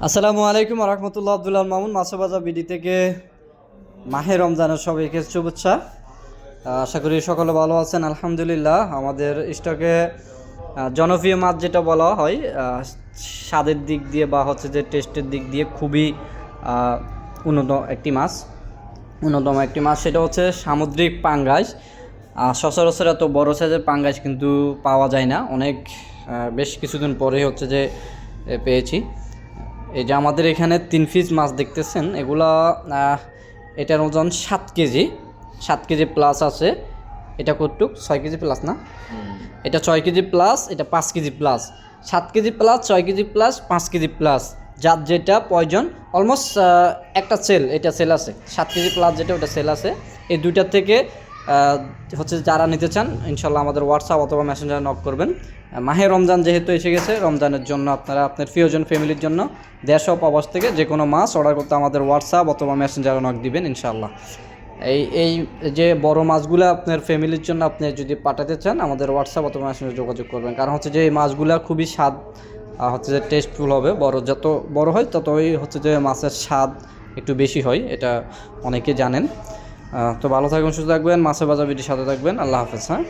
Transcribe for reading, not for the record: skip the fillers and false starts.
আসসালামু আলাইকুম রহমতুল্লাহ। আব্দুল্লাহ মামুন মাছবাজা বিডি থেকে মাহে রমজানের সবাইকে শুভেচ্ছা। আশা করি সকলে ভালো আছেন। আলহামদুলিল্লাহ, আমাদের স্টকে জনপ্রিয় মাছ যেটা বলা হয় স্বাদের দিক দিয়ে বা হচ্ছে যে টেস্টের দিক দিয়ে খুবই উন্নত একটি মাছ অন্যতম একটি মাছ, সেটা হচ্ছে সামুদ্রিক পাঙ্গাস। সচরাচর এত বড় সাইজের পাঙ্গাস কিন্তু পাওয়া যায় না, অনেক বেশ কিছুদিন পরে হচ্ছে যে পেয়েছি। এই যে আমাদের এখানে 3 পিস মাছ দেখতেছেন, এগুলা এটার ওজন 7 কেজি প্লাস আছে। এটা কতটুক 6 কেজি প্লাস না, এটা 6 কেজি প্লাস, এটা 5 KG plus. 7 KG plus, 6 KG plus, 5 KG plus, যার যেটা প্রয়োজন। অলমোস্ট একটা সেল, এটা সেল আছে 7 কেজি প্লাস যেটা, ওটা সেল আছে। এই দুইটার থেকে হচ্ছে যারা নিতে চান ইনশাল্লাহ আমাদের হোয়াটসঅ্যাপ অথবা মেসেঞ্জারে নক করবেন। মাহে রমজান যেহেতু এসে গেছে, রমজানের জন্য আপনারা আপনার প্রিয়জন ফ্যামিলির জন্য দেশ ও প্রবাস থেকে যে কোনো মাছ অর্ডার করতে আমাদের হোয়াটসঅ্যাপ অথবা মেসেঞ্জারে নক দিবেন ইনশাল্লাহ। এই যে বড় মাছগুলো আপনার ফ্যামিলির জন্য আপনি যদি পাঠাতে চান আমাদের হোয়াটসঅ্যাপ অথবা মেসেঞ্জারে যোগাযোগ করবেন, কারণ হচ্ছে যে এই মাছগুলো খুবই স্বাদ হচ্ছে যে টেস্টফুল হবে। যত বড় হয় ততই হচ্ছে যে মাছের স্বাদ একটু বেশি হয়, এটা অনেকে জানেন। তো ভালো থাকবেন, সুস্থ থাকবেন, মাছের বাজার ভিডিওর সাথে থাকবেন। আল্লাহ হাফেজ। হ্যাঁ।